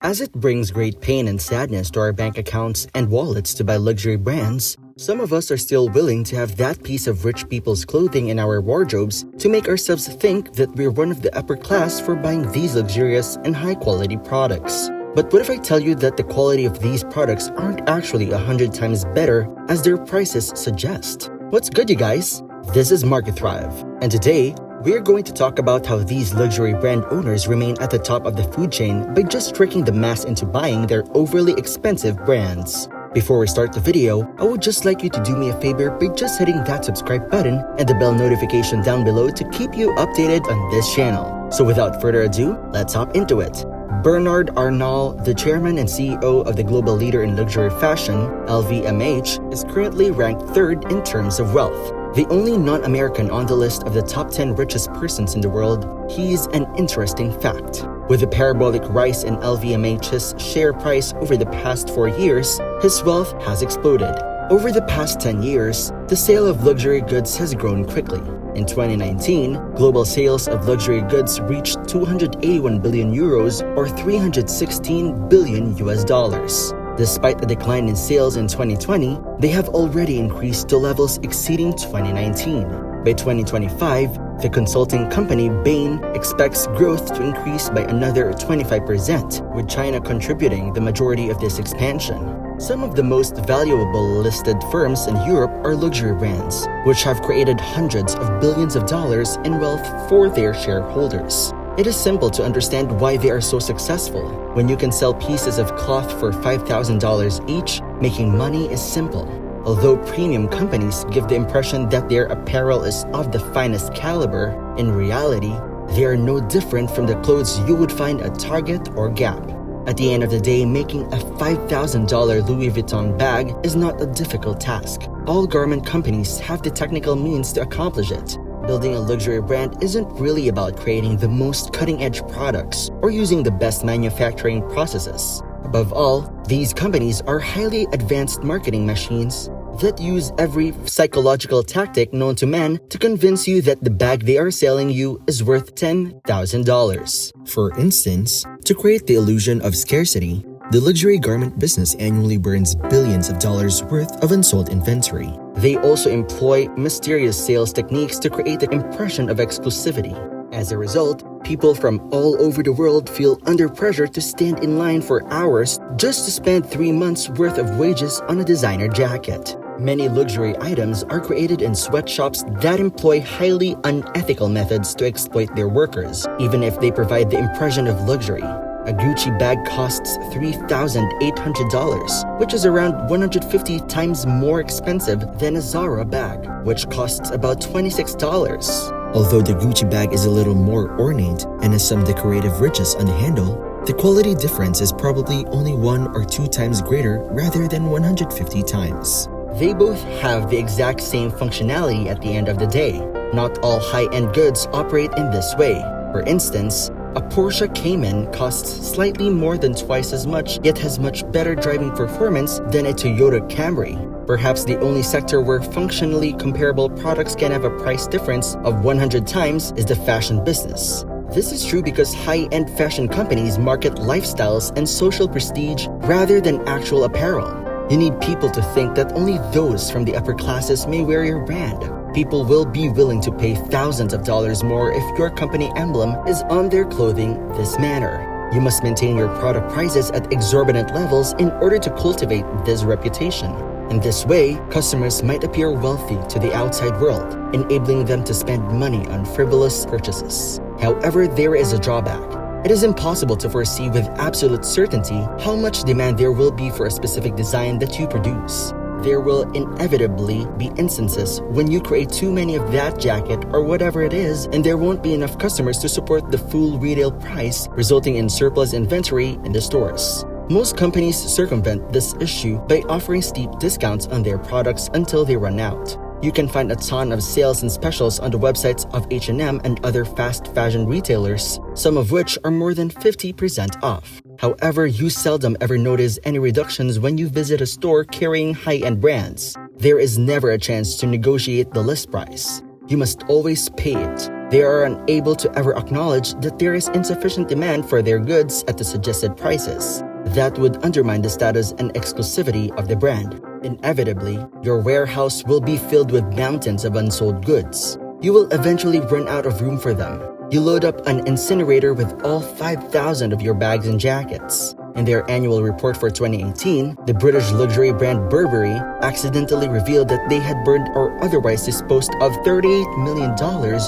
As it brings great pain and sadness to our bank accounts and wallets to buy luxury brands, some of us are still willing to have that piece of rich people's clothing in our wardrobes to make ourselves think that we're one of the upper class for buying these luxurious and high-quality products. But what if I tell you that the quality of these products aren't actually 100 times better as their prices suggest? What's good, you guys? This is Market Thrive, and today, we're going to talk about how these luxury brand owners remain at the top of the food chain by just tricking the mass into buying their overly expensive brands. Before we start the video, I would just like you to do me a favor by just hitting that subscribe button and the bell notification down below to keep you updated on this channel. So without further ado, let's hop into it. Bernard Arnault, the chairman and CEO of the global leader in luxury fashion, LVMH, is currently ranked third in terms of wealth. The only non-American on the list of the top 10 richest persons in the world, he's an interesting fact. With the parabolic rise in LVMH's share price over the past 4 years, his wealth has exploded. Over the past 10 years, the sale of luxury goods has grown quickly. In 2019, global sales of luxury goods reached 281 billion euros or 316 billion US dollars. Despite a decline in sales in 2020, they have already increased to levels exceeding 2019. By 2025, the consulting company Bain expects growth to increase by another 25%, with China contributing the majority of this expansion. Some of the most valuable listed firms in Europe are luxury brands, which have created hundreds of billions of dollars in wealth for their shareholders. It is simple to understand why they are so successful. When you can sell pieces of cloth for $5,000 each, making money is simple. Although premium companies give the impression that their apparel is of the finest caliber, in reality, they are no different from the clothes you would find at Target or Gap. At the end of the day, making a $5,000 Louis Vuitton bag is not a difficult task. All garment companies have the technical means to accomplish it. Building a luxury brand isn't really about creating the most cutting-edge products or using the best manufacturing processes. Above all, these companies are highly advanced marketing machines that use every psychological tactic known to man to convince you that the bag they are selling you is worth $10,000. For instance, to create the illusion of scarcity, the luxury garment business annually burns billions of dollars worth of unsold inventory. They also employ mysterious sales techniques to create the impression of exclusivity. As a result, people from all over the world feel under pressure to stand in line for hours just to spend 3 months' worth of wages on a designer jacket. Many luxury items are created in sweatshops that employ highly unethical methods to exploit their workers, even if they provide the impression of luxury. A Gucci bag costs $3,800, which is around 150 times more expensive than a Zara bag, which costs about $26. Although the Gucci bag is a little more ornate and has some decorative riches on the handle, the quality difference is probably only 1 or 2 times greater rather than 150 times. They both have the exact same functionality at the end of the day. Not all high-end goods operate in this way. For instance, a Porsche Cayman costs slightly more than twice as much, yet has much better driving performance than a Toyota Camry. Perhaps the only sector where functionally comparable products can have a price difference of 100 times is the fashion business. This is true because high-end fashion companies market lifestyles and social prestige rather than actual apparel. You need people to think that only those from the upper classes may wear your brand. People will be willing to pay thousands of dollars more if your company emblem is on their clothing this manner. You must maintain your product prices at exorbitant levels in order to cultivate this reputation. In this way, customers might appear wealthy to the outside world, enabling them to spend money on frivolous purchases. However, there is a drawback. It is impossible to foresee with absolute certainty how much demand there will be for a specific design that you produce. There will inevitably be instances when you create too many of that jacket or whatever it is, and there won't be enough customers to support the full retail price, resulting in surplus inventory in the stores. Most companies circumvent this issue by offering steep discounts on their products until they run out. You can find a ton of sales and specials on the websites of H&M and other fast fashion retailers, some of which are more than 50% off. However, you seldom ever notice any reductions when you visit a store carrying high-end brands. There is never a chance to negotiate the list price. You must always pay it. They are unable to ever acknowledge that there is insufficient demand for their goods at the suggested prices. That would undermine the status and exclusivity of the brand. Inevitably, your warehouse will be filled with mountains of unsold goods. You will eventually run out of room for them. You load up an incinerator with all 5,000 of your bags and jackets. In their annual report for 2018, the British luxury brand Burberry accidentally revealed that they had burned or otherwise disposed of $38 million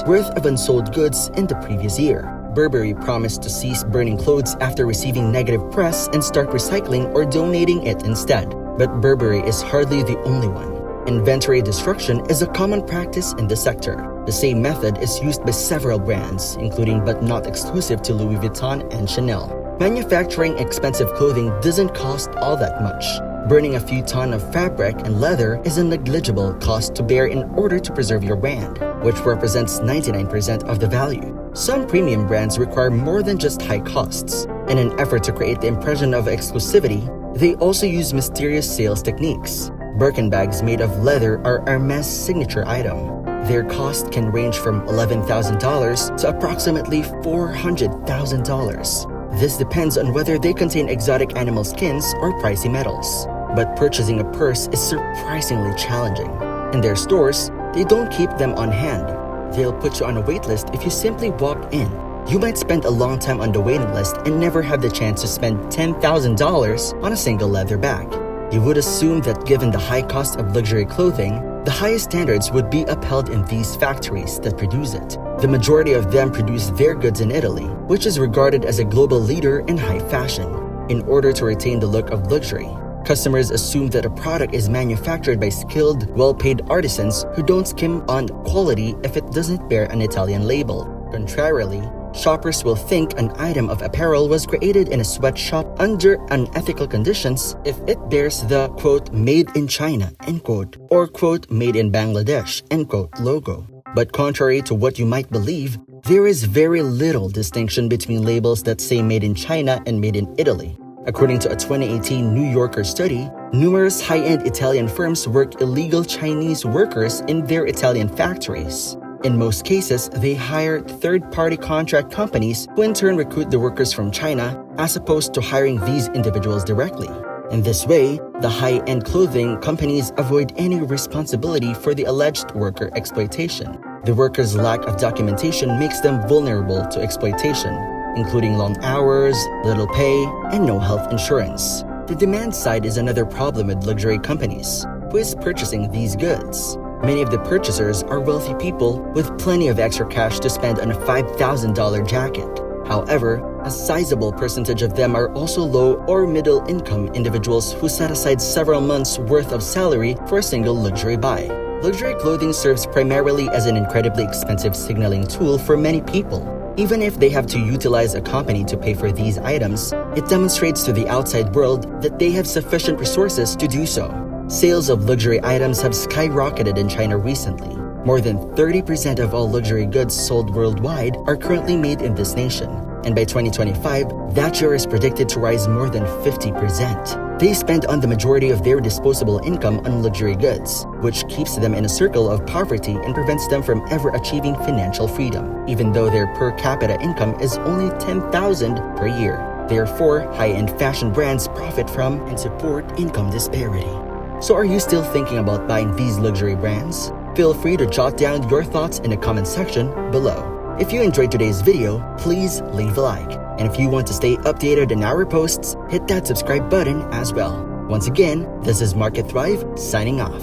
worth of unsold goods in the previous year. Burberry promised to cease burning clothes after receiving negative press and start recycling or donating it instead. But Burberry is hardly the only one. Inventory destruction is a common practice in the sector. The same method is used by several brands, including but not exclusive to Louis Vuitton and Chanel. Manufacturing expensive clothing doesn't cost all that much. Burning a few tons of fabric and leather is a negligible cost to bear in order to preserve your brand, which represents 99% of the value. Some premium brands require more than just high costs. In an effort to create the impression of exclusivity, they also use mysterious sales techniques. Birkin bags made of leather are Hermès' signature item. Their cost can range from $11,000 to approximately $400,000. This depends on whether they contain exotic animal skins or pricey metals. But purchasing a purse is surprisingly challenging. In their stores, they don't keep them on hand. They'll put you on a wait list if you simply walk in. You might spend a long time on the waiting list and never have the chance to spend $10,000 on a single leather bag. You would assume that given the high cost of luxury clothing, the highest standards would be upheld in these factories that produce it. The majority of them produce their goods in Italy, which is regarded as a global leader in high fashion. In order to retain the look of luxury, customers assume that a product is manufactured by skilled, well-paid artisans who don't skim on quality if it doesn't bear an Italian label. Contrarily, shoppers will think an item of apparel was created in a sweatshop under unethical conditions if it bears the, quote, made in China, end quote, or, quote, made in Bangladesh, end quote, logo. But contrary to what you might believe, there is very little distinction between labels that say made in China and made in Italy. According to a 2018 New Yorker study, numerous high-end Italian firms work illegal Chinese workers in their Italian factories. In most cases, they hire third-party contract companies who in turn recruit the workers from China as opposed to hiring these individuals directly. In this way, the high-end clothing companies avoid any responsibility for the alleged worker exploitation. The workers' lack of documentation makes them vulnerable to exploitation, including long hours, little pay, and no health insurance. The demand side is another problem with luxury companies. Who is purchasing these goods? Many of the purchasers are wealthy people with plenty of extra cash to spend on a $5,000 jacket. However, a sizable percentage of them are also low or middle income individuals who set aside several months' worth of salary for a single luxury buy. Luxury clothing serves primarily as an incredibly expensive signaling tool for many people. Even if they have to utilize a company to pay for these items, it demonstrates to the outside world that they have sufficient resources to do so. Sales of luxury items have skyrocketed in China recently. More than 30% of all luxury goods sold worldwide are currently made in this nation. And by 2025, that share is predicted to rise more than 50%. They spend on the majority of their disposable income on luxury goods, which keeps them in a circle of poverty and prevents them from ever achieving financial freedom, even though their per capita income is only $10,000 per year. Therefore, high-end fashion brands profit from and support income disparity. So are you still thinking about buying these luxury brands? Feel free to jot down your thoughts in the comment section below. If you enjoyed today's video, please leave a like. And if you want to stay updated on our posts, hit that subscribe button as well. Once again, this is Market Thrive signing off.